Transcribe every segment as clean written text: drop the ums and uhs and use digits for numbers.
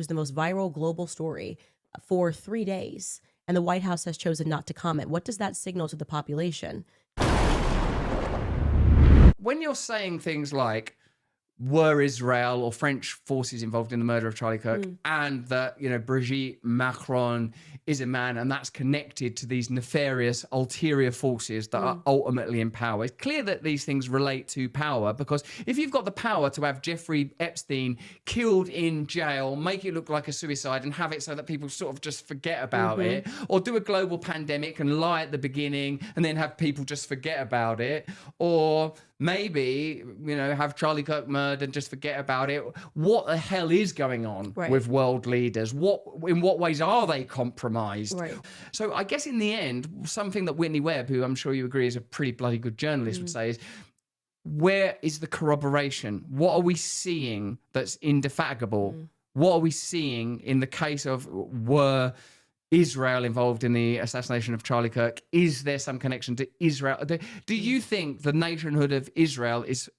was the most viral global story for 3 days, and the White House has chosen not to comment. What does that signal to the population? When you're saying things like, were Israel or French forces involved in the murder of Charlie Kirk, and that, Brigitte Macron is a man, and that's connected to these nefarious ulterior forces that are ultimately in power. It's clear that these things relate to power, because if you've got the power to have Jeffrey Epstein killed in jail, make it look like a suicide and have it so that people sort of just forget about it, or do a global pandemic and lie at the beginning and then have people just forget about it, or maybe, have Charlie Kirk murdered and just forget about it. What the hell is going on with world leaders? In what ways are they compromised? Right. So I guess in the end, something that Whitney Webb, who I'm sure you agree is a pretty bloody good journalist, would say is, where is the corroboration? What are we seeing that's indefatigable? What are we seeing in the case of, were Israel involved in the assassination of Charlie Kirk? Is there some connection to Israel? Do you think the nationhood of Israel is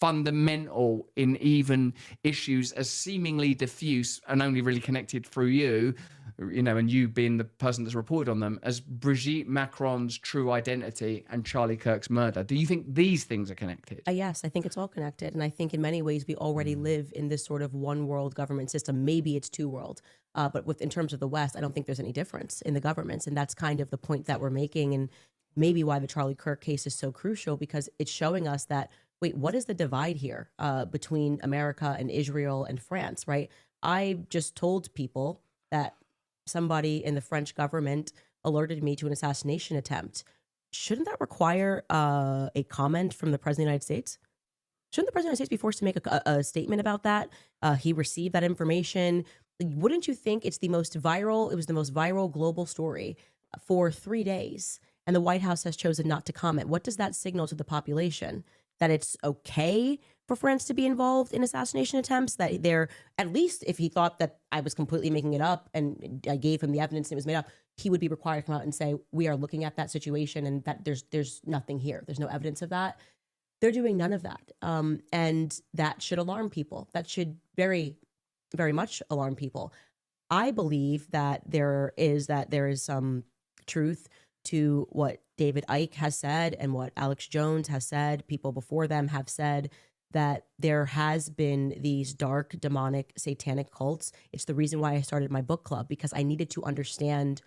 fundamental in even issues as seemingly diffuse and only really connected through you, and you being the person that's reported on them, as Brigitte Macron's true identity and Charlie Kirk's murder? Do you think these things are connected? Yes, I think it's all connected. And I think in many ways we already live in this sort of one world government system. Maybe it's two world. But in terms of the West, I don't think there's any difference in the governments. And that's kind of the point that we're making, and maybe why the Charlie Kirk case is so crucial, because it's showing us that, wait, what is the divide here between America and Israel and France, right? I just told people that somebody in the French government alerted me to an assassination attempt. Shouldn't that require a comment from the President of the United States? Shouldn't the President of the United States be forced to make a statement about that? He received that information. Wouldn't you think it was the most viral global story for 3 days, and the White House has chosen not to comment? What does that signal to the population? That it's okay for France to be involved in assassination attempts? That they're, at least if he thought that I was completely making it up and I gave him the evidence and it was made up, he would be required to come out and say, we are looking at that situation and that there's nothing here. There's no evidence of that. They're doing none of that. And that should alarm people. That should very, very much alarm people. I believe that there is some truth to what David Icke has said and what Alex Jones has said. People before them have said that there has been these dark, demonic, satanic cults. It's the reason why I started my book club, because I needed to understand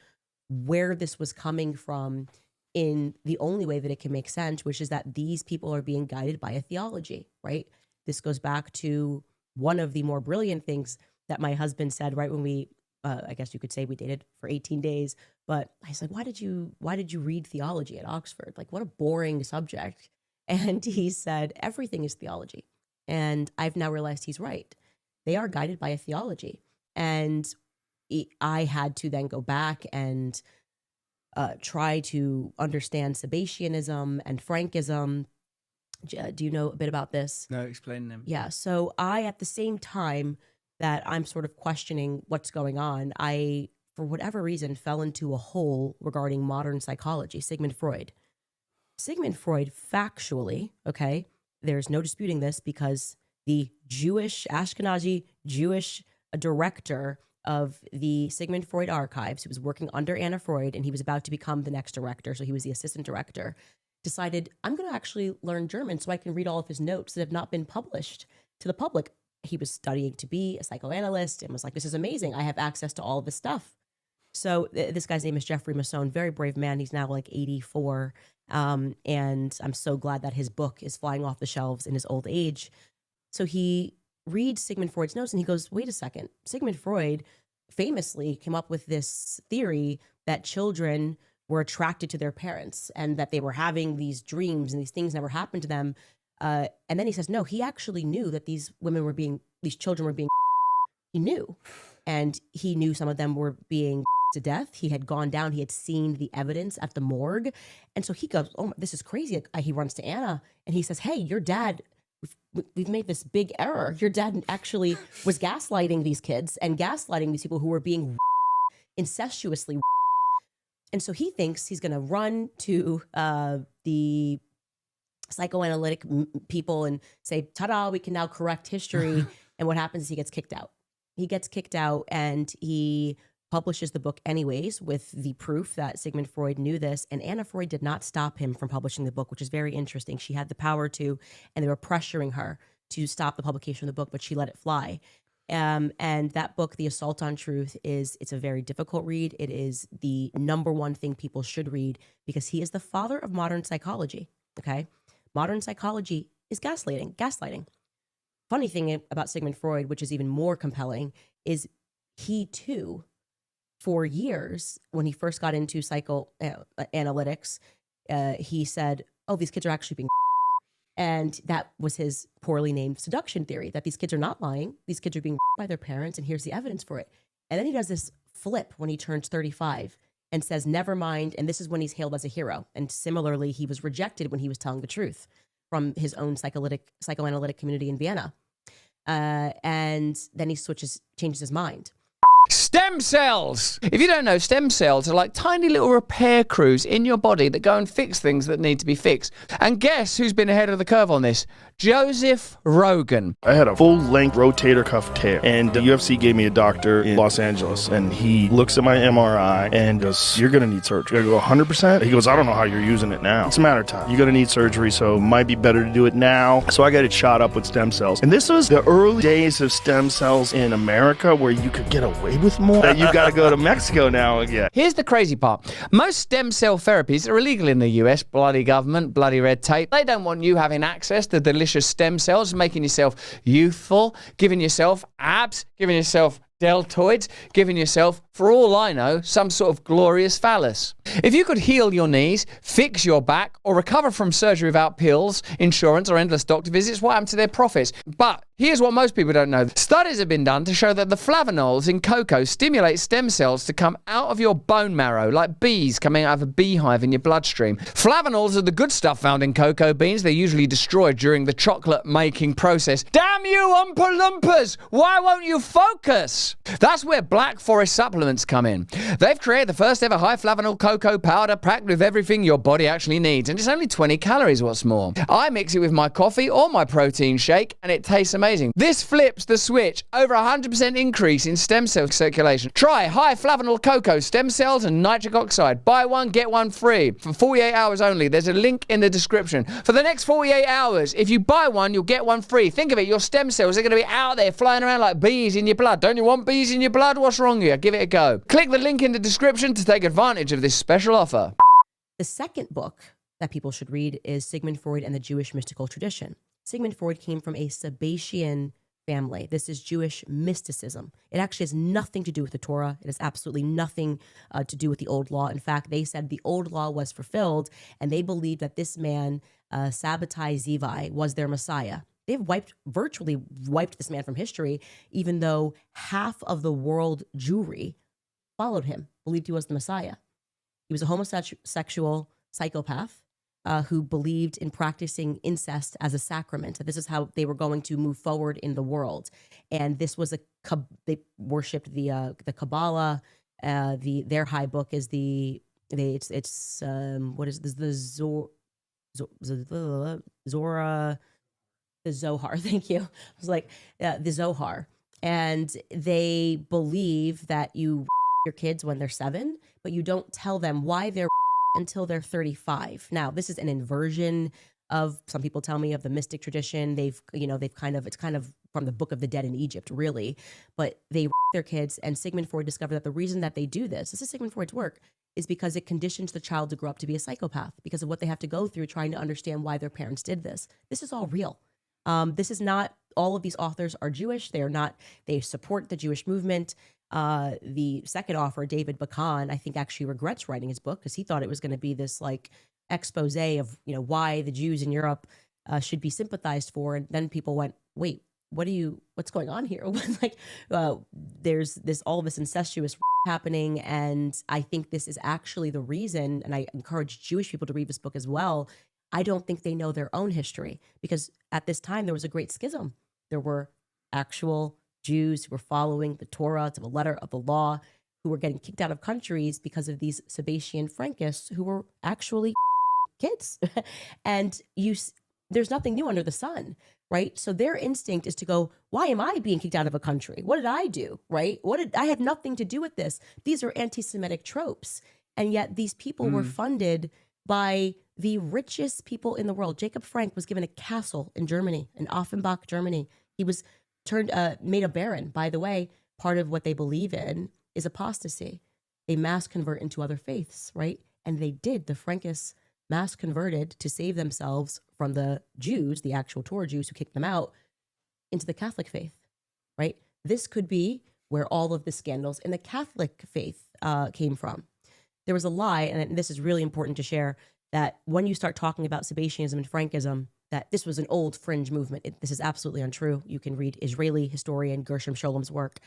where this was coming from in the only way that it can make sense, which is that these people are being guided by a theology, right? This goes back to one of the more brilliant things that my husband said right when we, I guess you could say we dated for 18 days, but I was like, why did you read theology at Oxford? Like, what a boring subject. And he said, everything is theology. And I've now realized he's right. They are guided by a theology. And I had to then go back and try to understand Sabbatianism and Frankism. Do you know a bit about this? No, explain them. Yeah. So at the same time that I'm sort of questioning what's going on, I, for whatever reason, fell into a hole regarding modern psychology. Sigmund Freud, factually, okay, there's no disputing this, because the Ashkenazi Jewish director of the Sigmund Freud archives, who was working under Anna Freud, and he was about to become the next director, so he was the assistant director, decided, I'm going to actually learn German so I can read all of his notes that have not been published to the public. He was studying to be a psychoanalyst and was like, this is amazing. I have access to all of this stuff. So this guy's name is Jeffrey Masson, very brave man. He's now like 84. And I'm so glad that his book is flying off the shelves in his old age. So he reads Sigmund Freud's notes and he goes, wait a second. Sigmund Freud famously came up with this theory that children were attracted to their parents and that they were having these dreams and these things never happened to them. And then he says, no, he actually knew that these children were being he knew. And he knew some of them were being to death. He had gone down. He had seen the evidence at the morgue. And so he goes, oh, this is crazy. He runs to Anna and he says, hey, your dad, we've made this big error. Your dad actually was gaslighting these kids and gaslighting these people who were being incestuously. And so he thinks he's going to run to the psychoanalytic people and say, ta-da, we can now correct history. And what happens is he gets kicked out. he gets kicked out, and he publishes the book anyways with the proof that Sigmund Freud knew this. And Anna Freud did not stop him from publishing the book, which is very interesting. She had the power to, and they were pressuring her to stop the publication of the book, but she let it fly. And that book, The Assault on Truth, it's a very difficult read. It is the number one thing people should read because he is the father of modern psychology. Okay. Modern psychology is gaslighting. Funny thing about Sigmund Freud, which is even more compelling, is he too, for years, when he first got into psychoanalytics, he said, oh, these kids are actually being and that was his poorly named seduction theory, that these kids are not lying. These kids are being by their parents, and here's the evidence for it. And then he does this flip when he turns 35 and says, never mind. And this is when he's hailed as a hero. And similarly, he was rejected when he was telling the truth from his own psychoanalytic community in Vienna. And then he changes his mind. Stem cells! If you don't know, stem cells are like tiny little repair crews in your body that go and fix things that need to be fixed. And guess who's been ahead of the curve on this? Joseph Rogan. I had a full-length rotator cuff tear, and the UFC gave me a doctor in Los Angeles, and he looks at my MRI and goes, you're going to need surgery. I go, 100%? He goes, I don't know how you're using it now. It's a matter of time. You're going to need surgery, so it might be better to do it now. So I got it shot up with stem cells. And this was the early days of stem cells in America where you could get away with more. You got to go to Mexico now again. Here's the crazy part. Most stem cell therapies are illegal in the US. Bloody government, bloody red tape. They don't want you having access to delicious stem cells, making yourself youthful, giving yourself abs, giving yourself deltoids, giving yourself, for all I know, some sort of glorious phallus. If you could heal your knees, fix your back, or recover from surgery without pills, insurance, or endless doctor visits, what happened to their profits? But here's what most people don't know. Studies have been done to show that the flavonols in cocoa stimulate stem cells to come out of your bone marrow, like bees coming out of a beehive in your bloodstream. Flavonols are the good stuff found in cocoa beans. They're usually destroyed during the chocolate making process. Damn you, Oompa Loompas! Why won't you focus? That's where Black Forest supplements come in. They've created the first ever high flavanol cocoa powder packed with everything your body actually needs, and it's only 20 calories, what's more. I mix it with my coffee or my protein shake, and it tastes amazing. This flips the switch. Over 100% increase in stem cell circulation. Try high flavanol cocoa, stem cells, and nitric oxide. Buy one, get one free. For 48 hours only. There's a link in the description. For the next 48 hours, if you buy one, you'll get one free. Think of it, your stem cells are going to be out there flying around like bees in your blood. Don't you want bees in your blood? What's wrong with you? Give it a go. Click the link in the description to take advantage of this special offer. The second book that people should read is Sigmund Freud and the Jewish Mystical Tradition. Sigmund Freud came from a Sabbatian family. This is Jewish mysticism. It actually has nothing to do with the Torah. It has absolutely nothing to do with the old law. In fact, they said the old law was fulfilled, and they believed that this man, Sabbatai Zevi, was their Messiah. They've virtually wiped this man from history, even though half of the world Jewry followed him, believed he was the Messiah. He was a homosexual psychopath who believed in practicing incest as a sacrament. That this is how they were going to move forward in the world. And this was they worshipped the Kabbalah. Their high book is the Zohar. Thank you. I was like, the Zohar. And they believe that you your kids when they're 7, but you don't tell them why they're until they're 35. Now, this is an inversion of, some people tell me, of the mystic tradition. It's kind of from the Book of the Dead in Egypt, really. But they their kids, and Sigmund Freud discovered that the reason that they do this is Sigmund Freud's work, is because it conditions the child to grow up to be a psychopath because of what they have to go through trying to understand why their parents did this. This is all real. This is not, all of these authors are Jewish. They support the Jewish movement. The second author, David Bakan, I think actually regrets writing his book because he thought it was going to be this like expose of, why the Jews in Europe should be sympathized for. And then people went, wait, what's going on here? There's all this incestuous happening. And I think this is actually the reason, and I encourage Jewish people to read this book as well. I don't think they know their own history because at this time there was a great schism. There were actual Jews who were following the Torah to the letter of the law, who were getting kicked out of countries because of these Sabbatian Frankists who were actually kids. And there's nothing new under the sun. right? So their instinct is to go, why am I being kicked out of a country? What did I do, right? I had nothing to do with this. These are anti-Semitic tropes. And yet these people were funded by the richest people in the world. Jacob Frank was given a castle in Germany, in Offenbach, Germany. He was made a baron. By the way, part of what they believe in is apostasy. They mass convert into other faiths, right? And they did. The Frankists mass converted to save themselves from the Jews, the actual Torah Jews who kicked them out, into the Catholic faith, right? This could be where all of the scandals in the Catholic faith came from. There was a lie, and this is really important to share, that when you start talking about Sabbatianism and Frankism, that this was an old fringe movement. This is absolutely untrue. You can read Israeli historian Gershom Sholom's work.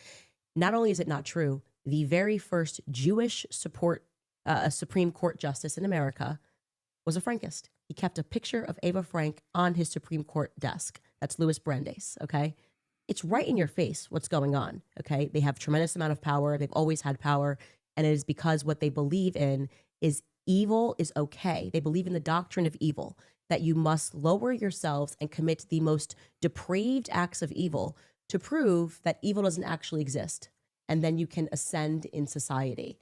Not only is it not true, the very first Jewish Supreme Court justice in America was a Frankist. He kept a picture of Eva Frank on his Supreme Court desk. That's Louis Brandeis, okay? It's right in your face what's going on, okay? They have tremendous amount of power. They've always had power. And it is because what they believe in is evil is okay. They believe in the doctrine of evil, that you must lower yourselves and commit the most depraved acts of evil to prove that evil doesn't actually exist. And then you can ascend in society.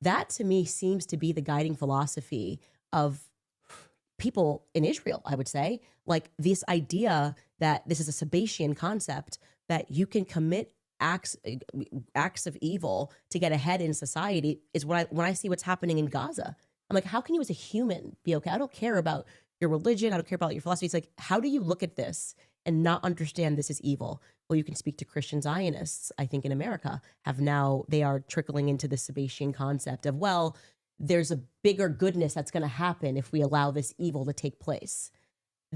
That to me seems to be the guiding philosophy of people in Israel, I would say. Like this idea that this is a Sabbatian concept, that you can commit acts of evil to get ahead in society, is when I see what's happening in Gaza. I'm like, how can you as a human be okay? I don't care about your religion. I don't care about your philosophy. It's like, how do you look at this and not understand this is evil? Well, you can speak to Christian Zionists, I think in America, they are trickling into the Sabbatian concept of, well, there's a bigger goodness that's going to happen if we allow this evil to take place.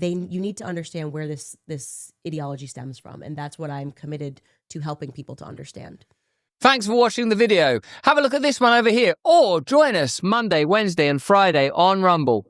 You need to understand where this ideology stems from. And that's what I'm committed to helping people to understand. Thanks for watching the video. Have a look at this one over here, or join us Monday, Wednesday and Friday on Rumble.